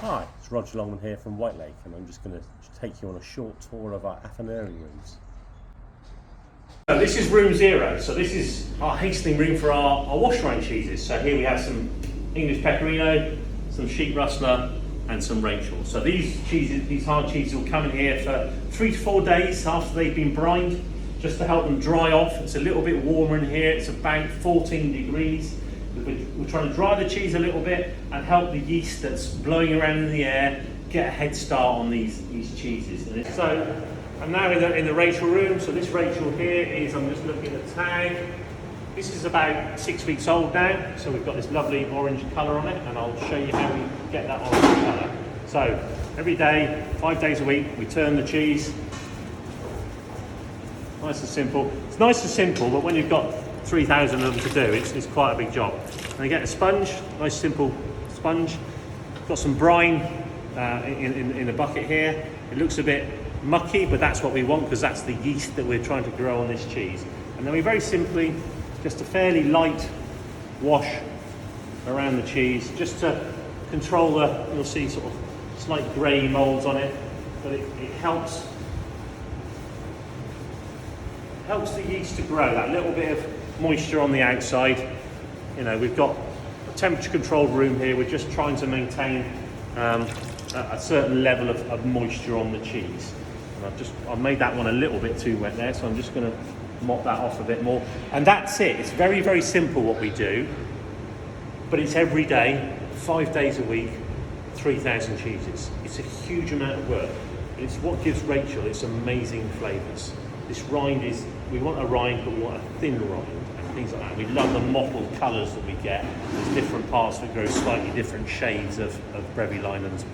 Hi, it's Roger Longman here from Whitelake, and I'm just going to take you on a short tour of our affinage rooms. So this is room 0, so this is our hastening room for our wash rind cheeses. So here we have some English pecorino, some sheep rustler and some Rachel. So these cheeses, these hard cheeses will come in here for 3 to 4 days after they've been brined, just to help them dry off. It's a little bit warmer in here, it's about 14 degrees. We're trying to dry the cheese a little bit and help the yeast that's blowing around in the air get a head start on these cheeses. So I'm now in the Rachel room. So this Rachel here is, I'm just looking at the tag. This is about 6 weeks old now. So we've got this lovely orange colour on it, and I'll show you how we get that orange colour. So every day, 5 days a week, we turn the cheese. Nice and simple. It's nice and simple, but when you've got 3,000 of them to do, it's quite a big job. And you get a sponge, nice simple sponge. Got some brine in a bucket here. It looks a bit mucky, but that's what we want because that's the yeast that we're trying to grow on this cheese. And then we very simply, just a fairly light wash around the cheese, just to control the, you'll see sort of slight grey moulds on it, but it helps the yeast to grow, that little bit of moisture on the outside. You know, we've got a temperature controlled room here. We're just trying to maintain a certain level of moisture on the cheese. And I've made that one a little bit too wet there, so I'm just going to mop that off a bit more. And that's it. It's very, very simple what we do, but it's every day, 5 days a week, 3,000 cheeses. It's a huge amount of work. It's what gives Rachel its amazing flavours. This rind is, we want a rind, but we want a thin rind and things like that. We love the mottled colours that we get. There's different parts that grow slightly different shades of Brevilinum's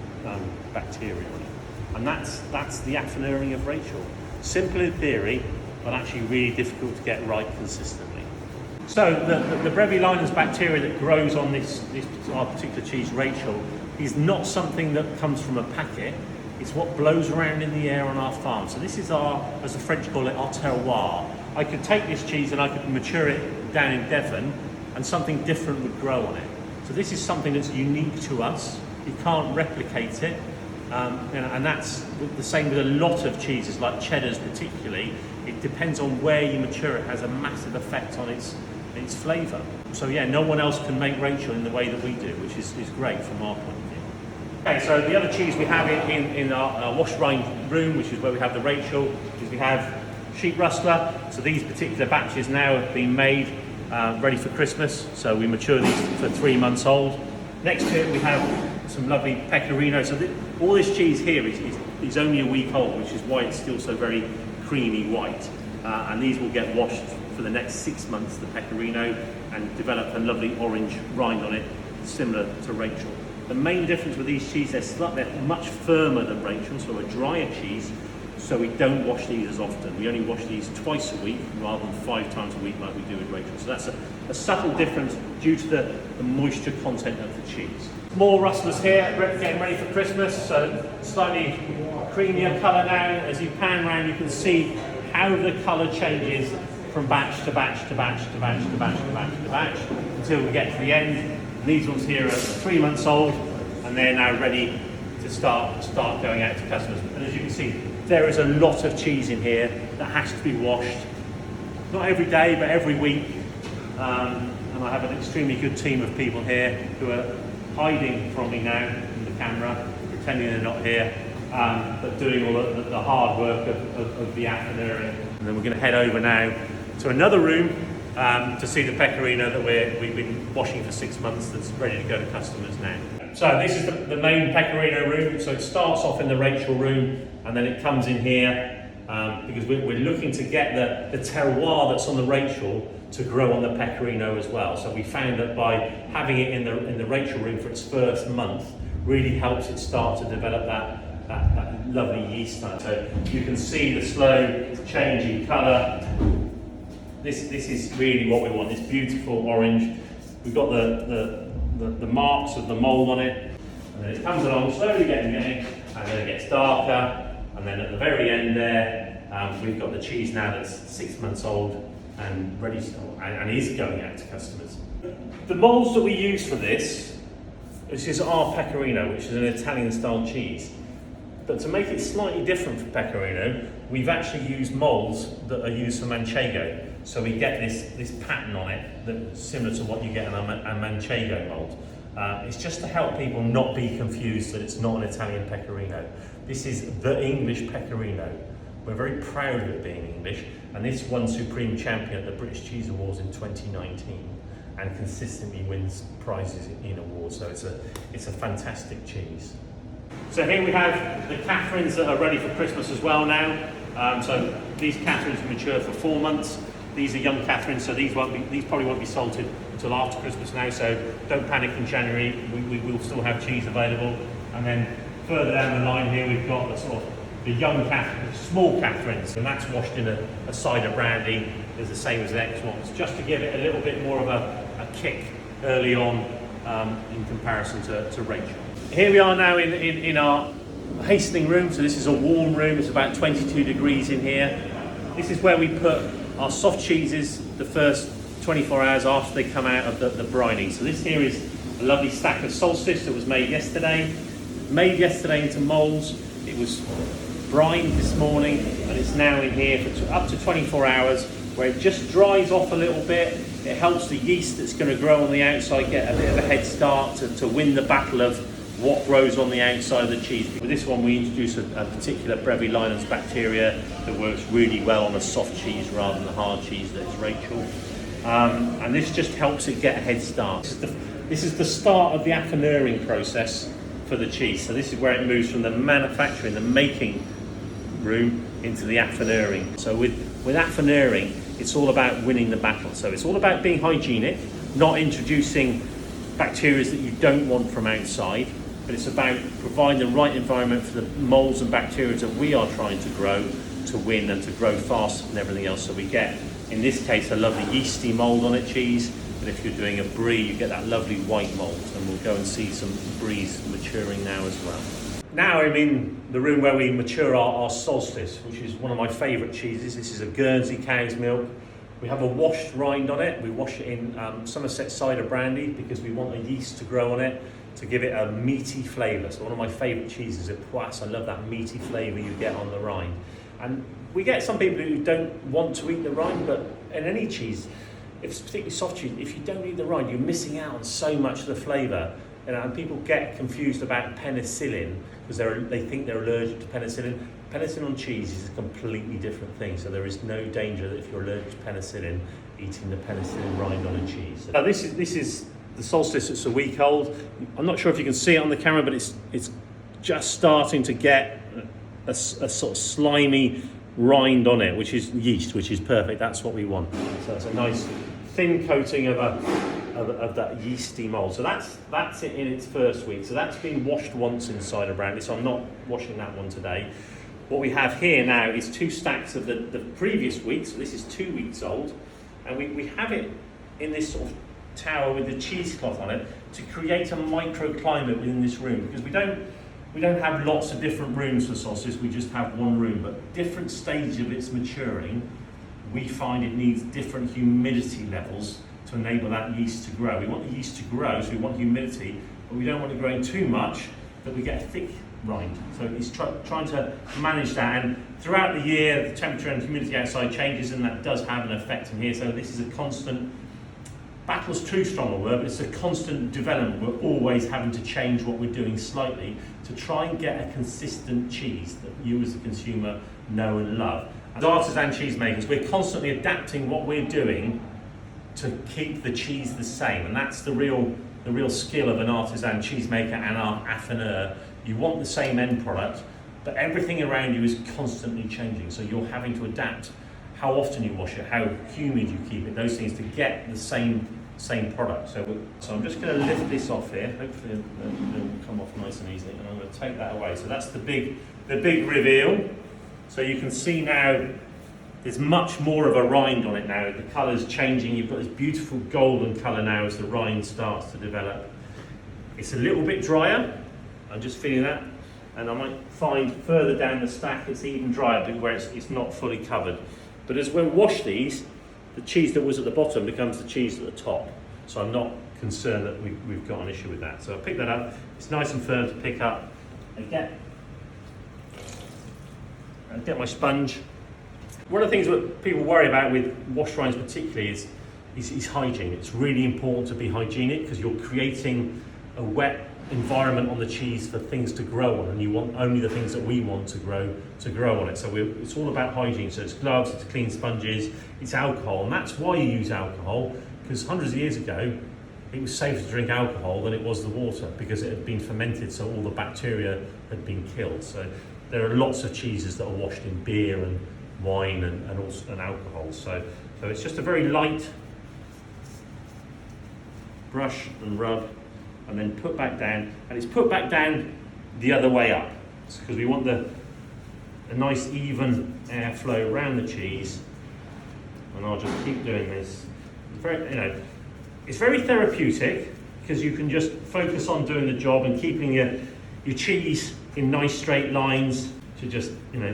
bacteria on it. And that's the affinage of Rachel. Simple in theory, but actually really difficult to get right consistently. So the Brevilinum's bacteria that grows on this our particular cheese, Rachel, is not something that comes from a packet. It's what blows around in the air on our farm. So this is our, as the French call it, our terroir. I could take this cheese and I could mature it down in Devon and something different would grow on it. So this is something that's unique to us. You can't replicate it. And that's the same with a lot of cheeses, like cheddars particularly. It depends on where you mature it, has a massive effect on its flavour. So yeah, no one else can make Rachel in the way that we do, which is great from our point of view. Okay, so the other cheese we have in our wash rind room, which is where we have the Rachel, is we have sheep rustler. So these particular batches now have been made ready for Christmas. So we mature these for 3 months old. Next to it we have some lovely pecorino. So all this cheese here is only a week old, which is why it's still so very creamy white. And these will get washed for the next 6 months, the pecorino, and develop a lovely orange rind on it, similar to Rachel. The main difference with these cheeses, they're much firmer than Rachel, so a drier cheese, so we don't wash these as often. We only wash these twice a week rather than 5 times a week like we do with Rachel. So that's a subtle difference due to the moisture content of the cheese. More rustlers here, getting ready for Christmas, so slightly creamier colour now. As you pan around, you can see how the colour changes from batch to batch to batch to batch to batch to batch to batch until we get to the end. And these ones here are 3 months old, and they're now ready to start going out to customers. And as you can see, there is a lot of cheese in here that has to be washed, not every day, but every week. And I have an extremely good team of people here who are hiding from me now in the camera, pretending they're not here, but doing all the hard work of the affinage. And then we're going to head over now to another room to see the pecorino that we've been washing for 6 months, that's ready to go to customers now. So this is the main pecorino room. So it starts off in the Rachel room, and then it comes in here because we're looking to get the terroir that's on the Rachel to grow on the pecorino as well. So we found that by having it in the Rachel room for its first month really helps it start to develop that lovely yeast. So you can see the slow change in colour. This is really what we want, this beautiful orange. We've got the marks of the mould on it, and then it comes along slowly getting, and then it gets darker, and then at the very end there, we've got the cheese now that's 6 months old and ready to, and is going out to customers. The moulds that we use for this This is our pecorino, which is an Italian style cheese. But to make it slightly different from pecorino, we've actually used molds that are used for manchego. So we get this pattern on it that's similar to what you get in a manchego mold. It's just to help people not be confused that it's not an Italian pecorino. This is the English pecorino. We're very proud of it being English, and this won Supreme Champion at the British Cheese Awards in 2019 and consistently wins prizes in awards, so it's a fantastic cheese. So here we have the Catherines that are ready for Christmas as well now. So these Catherines mature for 4 months. These are young Catherines, so these probably won't be salted until after Christmas now, so don't panic in January, we will still have cheese available. And then further down the line here we've got the young Catherines, small Catherines, and that's washed in a cider brandy. Is the same as the next ones, just to give it a little bit more of a kick early on in comparison to Rachel. Here we are now in our hastening room, so this is a warm room, it's about 22 degrees in here. This is where we put our soft cheeses the first 24 hours after they come out of the brining. So this here is a lovely stack of Solstice that was made yesterday into moulds. It was brined this morning and it's now in here for up to 24 hours, where it just dries off a little bit. It helps the yeast that's going to grow on the outside get a bit of a head start to win the battle of what grows on the outside of the cheese. With this one we introduce a particular Brevilinus bacteria that works really well on a soft cheese rather than the hard cheese that's Rachel. And this just helps it get a head start. This is the start of the affinering process for the cheese. So this is where it moves from the manufacturing, the making room into the affinering. So with affinering, it's all about winning the battle. So it's all about being hygienic, not introducing bacteria that you don't want from outside, but it's about providing the right environment for the molds and bacteria that we are trying to grow to win and to grow faster than everything else. So we get, in this case, a lovely yeasty mold on a cheese, but if you're doing a brie, you get that lovely white mold, and we'll go and see some bries maturing now as well. Now I'm in the room where we mature our Solstice, which is one of my favourite cheeses. This is a Guernsey cow's milk. We have a washed rind on it. We wash it in Somerset cider brandy because we want the yeast to grow on it to give it a meaty flavour. So one of my favourite cheeses is Poisse. I love that meaty flavour you get on the rind. And we get some people who don't want to eat the rind, but in any cheese, if it's particularly soft cheese, if you don't eat the rind, you're missing out on so much of the flavour. And people get confused about penicillin because they think they're allergic to penicillin. Penicillin on cheese is a completely different thing, so there is no danger that if you're allergic to penicillin, eating the penicillin rind on a cheese. Now this is the Solstice that's a week old. I'm not sure if you can see it on the camera, but it's just starting to get a sort of slimy rind on it, which is yeast, which is perfect. That's what we want. So it's a nice thin coating of that yeasty mold. So that's it in its first week. So that's been washed once in cider brandy, so I'm not washing that one today. What we have here now is 2 stacks of the previous week, so this is 2 weeks old, and we have it in this sort of tower with the cheesecloth on it to create a microclimate within this room, because we don't have lots of different rooms for Solstice, we just have one room, but different stages of its maturing, we find it needs different humidity levels to enable that yeast to grow. We want the yeast to grow, so we want humidity, but we don't want it growing too much that we get a thick rind. So it's trying to manage that, and throughout the year the temperature and humidity outside changes, and that does have an effect in here. So this is a constant, battle's too strong a word, but it's a constant development. We're always having to change what we're doing slightly to try and get a consistent cheese that you as a consumer know and love. As artisan cheesemakers, we're constantly adapting what we're doing to keep the cheese the same, and that's the real skill of an artisan cheesemaker and our affineur. You want the same end product, but everything around you is constantly changing, so you're having to adapt how often you wash it, how humid you keep it, those things to get the same product. So I'm just going to lift this off here. Hopefully it'll come off nice and easily, and I'm going to take that away. So that's the big reveal. So you can see now there's much more of a rind on it now. The colour's changing. You've got this beautiful golden colour now as the rind starts to develop. It's a little bit drier. I'm just feeling that. And I might find further down the stack it's even drier where it's not fully covered. But as we wash these, the cheese that was at the bottom becomes the cheese at the top. So I'm not concerned that we've got an issue with that. So I pick that up. It's nice and firm to pick up. I get my sponge. One of the things that people worry about with wash rinds particularly is hygiene. It's really important to be hygienic because you're creating a wet environment on the cheese for things to grow on, and you want only the things that we want to grow on it. So it's all about hygiene. So it's gloves, it's clean sponges, it's alcohol, and that's why you use alcohol, because hundreds of years ago it was safer to drink alcohol than it was the water because it had been fermented, so all the bacteria had been killed. So there are lots of cheeses that are washed in beer and wine and also alcohol. So it's just a very light brush and rub, and then put back down, and it's put back down the other way up because we want a nice even airflow around the cheese. And I'll just keep doing this. It's very therapeutic because you can just focus on doing the job and keeping your cheese in nice straight lines to just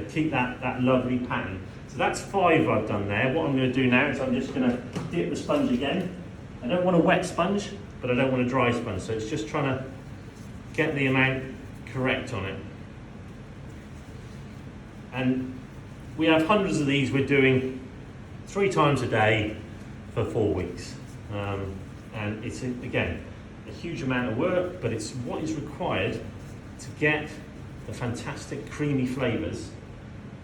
keep that lovely pattern. So that's 5 I've done there. What I'm going to do now is I'm just going to dip the sponge again. I don't want a wet sponge, but I don't want a dry sponge, so it's just trying to get the amount correct on it. And we have hundreds of these we're doing 3 times a day for 4 weeks. And it's, again, a huge amount of work, but it's what is required to get the fantastic creamy flavours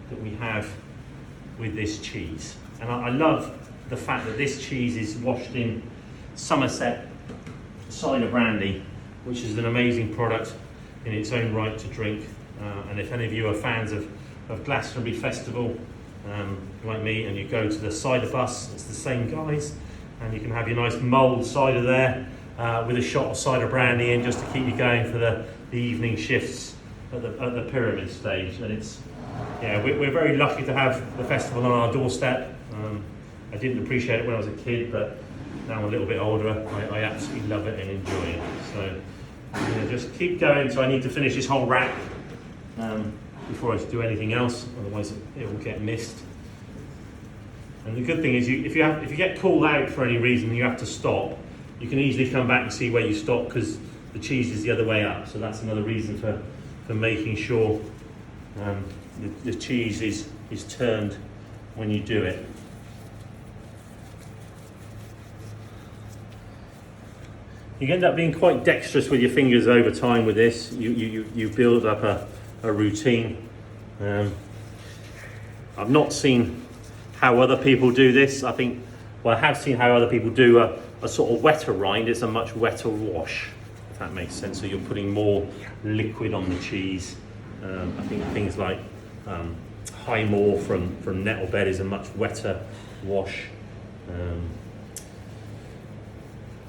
that we have with this cheese. And I love the fact that this cheese is washed in Somerset cider brandy, which is an amazing product in its own right to drink. And if any of you are fans of Glastonbury Festival, like me, and you go to the cider bus, it's the same guys, and you can have your nice mulled cider there with a shot of cider brandy in just to keep you going for the evening shifts at the pyramid stage. And it's, we're very lucky to have the festival on our doorstep. I didn't appreciate it when I was a kid, but now I'm a little bit older, I absolutely love it and enjoy it. So I'm going to just keep going. So I need to finish this whole rack before I do anything else, otherwise it will get missed. And the good thing is, if you get called out for any reason and you have to stop, you can easily come back and see where you stopped because the cheese is the other way up. So that's another reason for making sure the cheese is turned when you do it. You end up being quite dexterous with your fingers over time with this. You build up a routine. I've not seen how other people do this. I have seen how other people do a sort of wetter rind. It's a much wetter wash, if that makes sense. So you're putting more liquid on the cheese. I think things like Highmore from Nettlebed is a much wetter wash.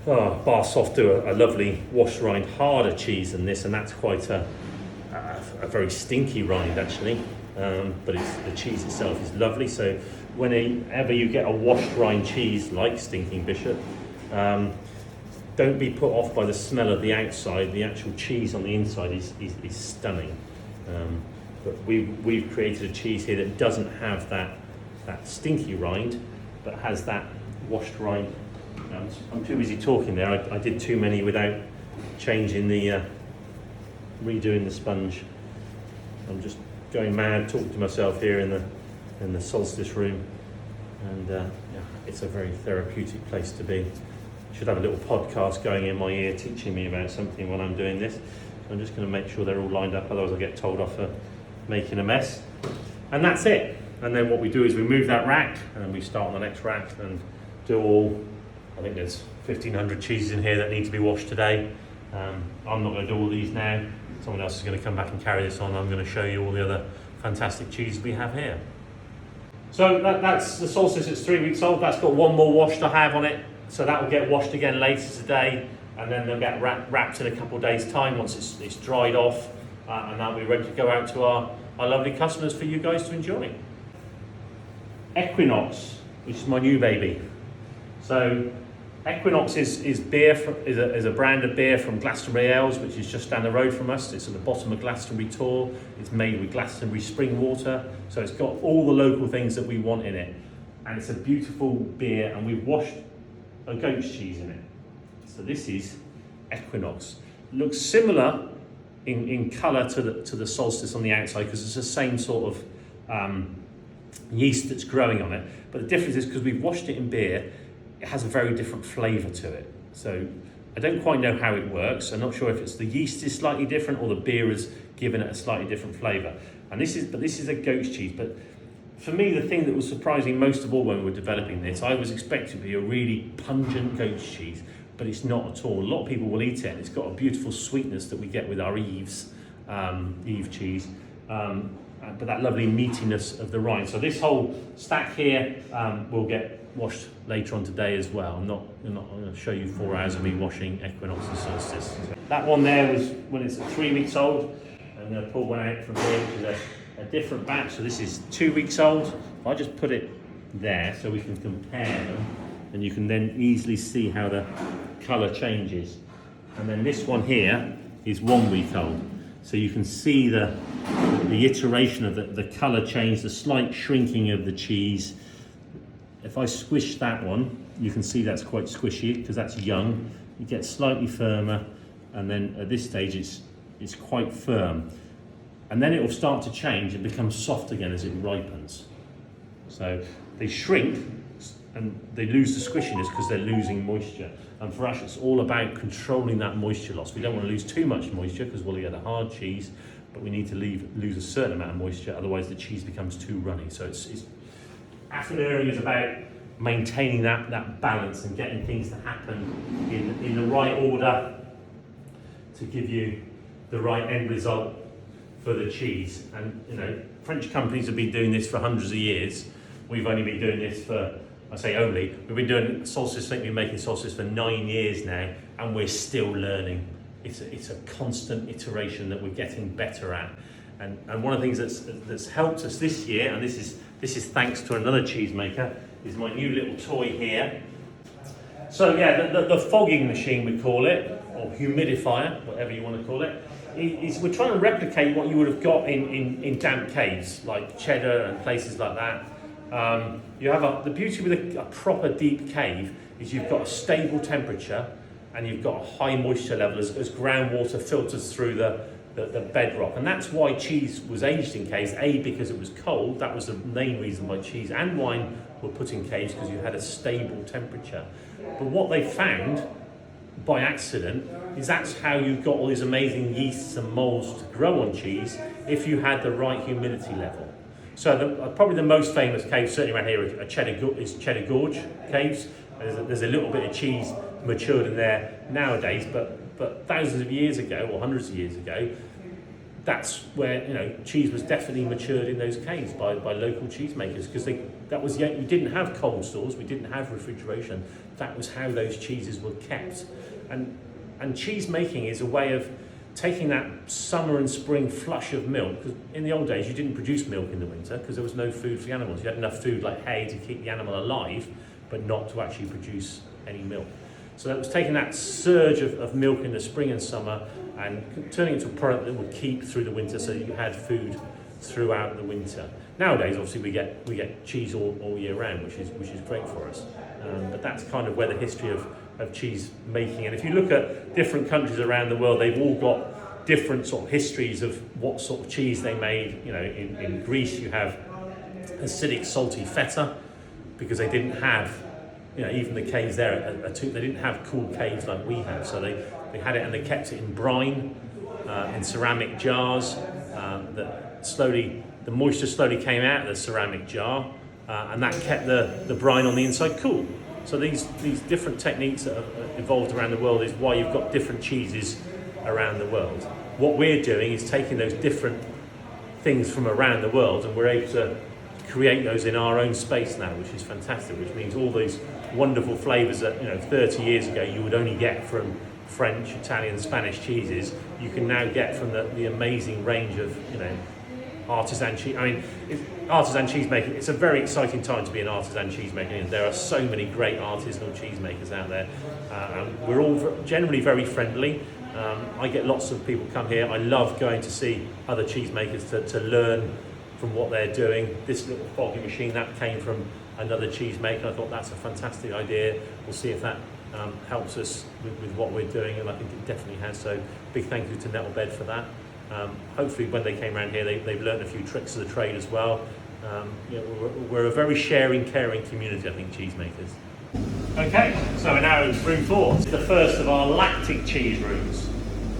Bar Soft do a lovely wash rind harder cheese than this, and that's quite a very stinky rind actually. But the cheese itself is lovely. So whenever you get a washed rind cheese like Stinking Bishop, don't be put off by the smell of the outside. The actual cheese on the inside is stunning. But we've created a cheese here that doesn't have that stinky rind, but has that washed rind. I'm too busy talking there. I did too many without changing redoing the sponge. I'm just going mad talking to myself here in the solstice room, and it's a very therapeutic place to be. Should have a little podcast going in my ear teaching me about something while I'm doing this. So I'm just going to make sure they're all lined up, otherwise I'll get told off for making a mess. And that's it. And then what we do is we move that rack and we start on the next rack and do all, I think there's 1,500 cheeses in here that need to be washed today. I'm not going to do all these now. Someone else is going to come back and carry this on. I'm going to show you all the other fantastic cheeses we have here. So that's the Solstice. It's 3 weeks old. That's got one more wash to have on it. So that will get washed again later today, and then they'll get wrapped in a couple of days' time once it's dried off, and that'll be ready to go out to our lovely customers for you guys to enjoy. Equinox, which is my new baby. So Equinox is a brand of beer from Glastonbury Ales, which is just down the road from us. It's at the bottom of Glastonbury Tor. It's made with Glastonbury spring water, so it's got all the local things that we want in it. And it's a beautiful beer, and we've washed a goat's cheese in it. So this is Equinox. Looks similar in colour to the Solstice on the outside because it's the same sort of yeast that's growing on it. But the difference is because we've washed it in beer, it has a very different flavour to it. So I don't quite know how it works. I'm not sure if it's the yeast is slightly different or the beer has given it a slightly different flavour. And this is a goat's cheese. But for me, the thing that was surprising most of all when we were developing this, I was expecting to be a really pungent goat's cheese, but it's not at all. A lot of people will eat it, and it's got a beautiful sweetness that we get with our Eve cheese, but that lovely meatiness of the rind. So this whole stack here will get washed later on today as well. I'm not going to show you 4 hours of me washing Equinox and Solstice. That one there was when it's 3 weeks old. I'm going to pull one out from here, which is a different batch. So this is 2 weeks old. I'll just put it there so we can compare them, and you can then easily see how the colour changes. And then this one here is 1 week old. So you can see the iteration of the colour change, the slight shrinking of the cheese. If I squish that one, you can see that's quite squishy because that's young. It gets slightly firmer, and then at this stage it's quite firm. And then it will start to change and become soft again as it ripens. So they shrink and they lose the squishiness because they're losing moisture. And for us, it's all about controlling that moisture loss. We don't want to lose too much moisture because we'll get a hard cheese, but we need to lose a certain amount of moisture, otherwise the cheese becomes too runny. So affinage is about maintaining that balance and getting things to happen in the right order to give you the right end result for the cheese. And you know, French companies have been doing this for hundreds of years. We've only been doing this for, I say only, we've been doing Solstice, I think we've been making Solstice for 9 years now, and we're still learning. It's a constant iteration that we're getting better at. And one of the things that's helped us this year, and this is thanks to another cheesemaker, is my new little toy here. So yeah, the fogging machine we call it, or humidifier, whatever you want to call it, is we're trying to replicate what you would have got in damp caves, like Cheddar and places like that. You have the beauty with a proper deep cave is you've got a stable temperature and you've got a high moisture level as groundwater filters through the bedrock. And that's why cheese was aged in caves, A, because it was cold. That was the main reason why cheese and wine were put in caves, because you had a stable temperature. But what they found by accident is that's how you got all these amazing yeasts and molds to grow on cheese if you had the right humidity level. So probably the most famous cave, certainly around here, is Cheddar Gorge caves. There's a little bit of cheese matured in there nowadays, but thousands of years ago, or hundreds of years ago, that's where cheese was definitely matured in those caves by local cheesemakers, because we didn't have cold stores, we didn't have refrigeration. That was how those cheeses were kept. And cheese making is a way of taking that summer and spring flush of milk, because in the old days you didn't produce milk in the winter because there was no food for the animals. You had enough food like hay to keep the animal alive, but not to actually produce any milk. So that was taking that surge of milk in the spring and summer and turning it into a product that would keep through the winter, so that you had food throughout the winter. Nowadays, obviously, we get cheese all year round, which is great for us. But that's kind of where the history of cheese making. And if you look at different countries around the world, they've all got different sort of histories of what sort of cheese they made. In Greece, you have acidic, salty feta, because they didn't have, even the caves there, they didn't have cool caves like we have. So they had it and they kept it in brine, in ceramic jars. The moisture slowly came out of the ceramic jar, and that kept the brine on the inside cool. So these different techniques that have evolved around the world is why you've got different cheeses around the world. What we're doing is taking those different things from around the world, and we're able to create those in our own space now, which is fantastic, which means all these wonderful flavours that 30 years ago you would only get from French, Italian, Spanish cheeses, you can now get from the amazing range of artisan cheese. I mean, artisan cheesemaking, it's a very exciting time to be an artisan cheesemaker. There are so many great artisanal cheesemakers out there. We're all generally very friendly. I get lots of people come here. I love going to see other cheesemakers to learn from what they're doing. This little fogging machine, that came from another cheesemaker. I thought that's a fantastic idea. We'll see if that helps us with what we're doing, and I think it definitely has. So big thank you to Nettlebed for that. Hopefully when they came around here they've learned a few tricks of the trade as well. We're a very sharing, caring community, I think, cheesemakers. Okay, so we're now in room 4. It's the first of our lactic cheese rooms.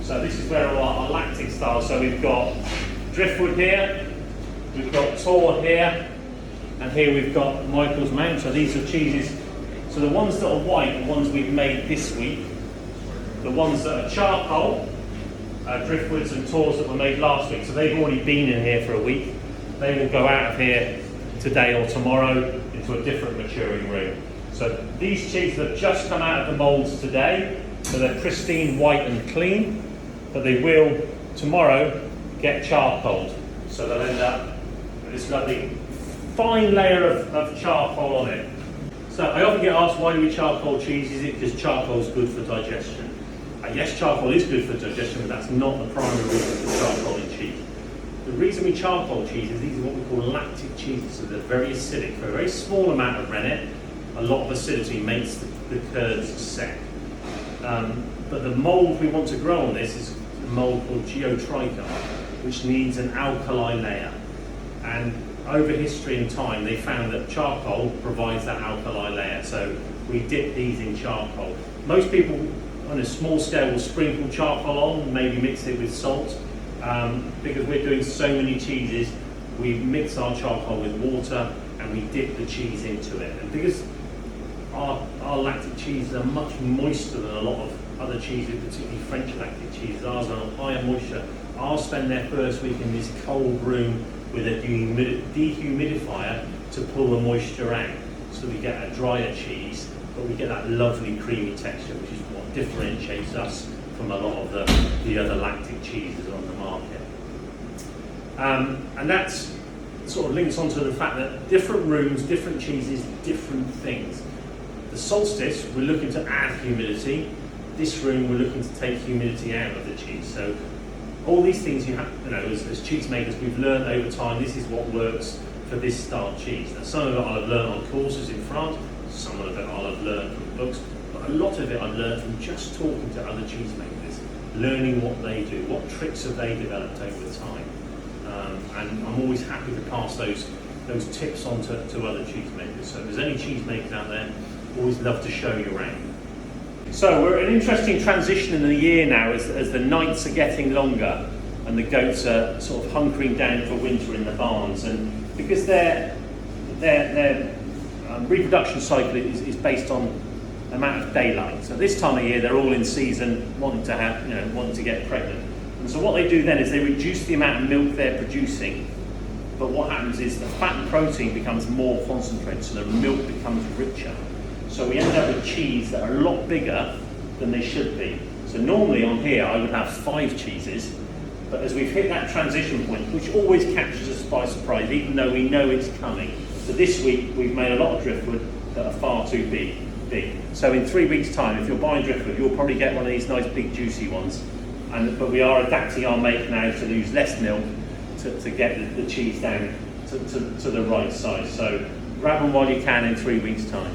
So this is where our lactic style, so we've got Driftwood here, we've got Tor here, and here we've got Michael's Mount. So these are cheeses, so the ones that are white, the ones we've made this week, the ones that are charcoal, Driftwoods and Tors that were made last week, so they've already been in here for a week. They will go out of here today or tomorrow into a different maturing room. So these cheeses have just come out of the moulds today, so they're pristine, white and clean, but they will tomorrow get charcoaled. So they'll end up with this lovely fine layer of charcoal on it. So I often get asked, why do we charcoal cheese? Is it because charcoal is good for digestion? Yes, charcoal is good for digestion, but that's not the primary reason for charcoal in cheese. The reason we charcoal cheese is these are what we call lactic cheeses, so they're very acidic. For a very small amount of rennet, a lot of acidity makes the curds set. But the mould we want to grow on this is a mould called geotrichar, which needs an alkali layer. And over history and time, they found that charcoal provides that alkali layer. So we dip these in charcoal. Most people on a small scale will sprinkle charcoal on, maybe mix it with salt. Because we're doing so many cheeses, we mix our charcoal with water and we dip the cheese into it. And because our lactic cheeses are much moister than a lot of other cheeses, particularly French lactic cheeses, ours are higher moisture. Ours spend their first week in this cold room with a dehumidifier to pull the moisture out. So we get a drier cheese, but we get that lovely creamy texture, which is what differentiates us from a lot of the other lactic cheeses on the market. And that's sort of links onto the fact that different rooms, different cheeses, different things. The Solstice, we're looking to add humidity. This room, we're looking to take humidity out of the cheese. So all these things, as cheese makers, we've learned over time, this is what works for this style cheese. Now, some of it I'll have learned on courses in France, some of it I'll have learned from books, but a lot of it I've learned from just talking to other cheese makers, learning what they do, what tricks have they developed over time. And I'm always happy to pass those tips on to other cheese makers. So if there's any cheese makers out there, always love to show you around. So we're at an interesting transition in the year now as the nights are getting longer and the goats are sort of hunkering down for winter in the barns, and because their reproduction cycle is based on the amount of daylight. So this time of year they're all in season, wanting to get pregnant. And so what they do then is they reduce the amount of milk they're producing, but what happens is the fat and protein becomes more concentrated, so the milk becomes richer. So we end up with cheese that are a lot bigger than they should be. So normally on here I would have 5 cheeses, but as we've hit that transition point, which always catches us by surprise, even though we know it's coming. So this week we've made a lot of driftwood that are far too big. So in 3 weeks' time, if you're buying driftwood, you'll probably get one of these nice big juicy ones. But we are adapting our make now to use less milk to get the cheese down to the right size. So grab them while you can in 3 weeks' time.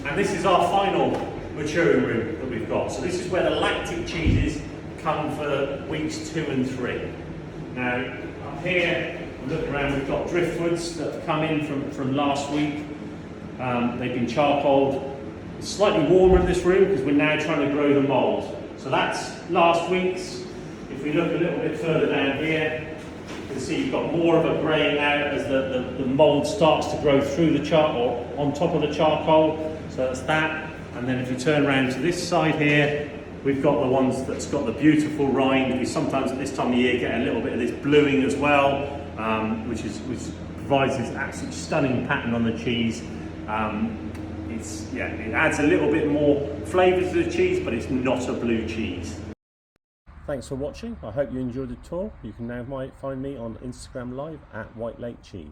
And this is our final maturing room that we've got. So this is where the lactic cheeses come for weeks 2 and 3. Now, up here, looking around, we've got driftwoods that have come in from last week. They've been charcoaled. It's slightly warmer in this room because we're now trying to grow the mould. So that's last week's. If we look a little bit further down here, you can see you've got more of a greying out as the mould starts to grow through the or on top of the charcoal. So that's that. And then if you turn around to this side here, we've got the ones that's got the beautiful rind. We sometimes at this time of year get a little bit of this bluing as well, which provides this absolutely stunning pattern on the cheese. It adds a little bit more flavour to the cheese, but it's not a blue cheese. Thanks for watching. I hope you enjoyed the tour. You can now find me on Instagram Live at White Lake Cheese.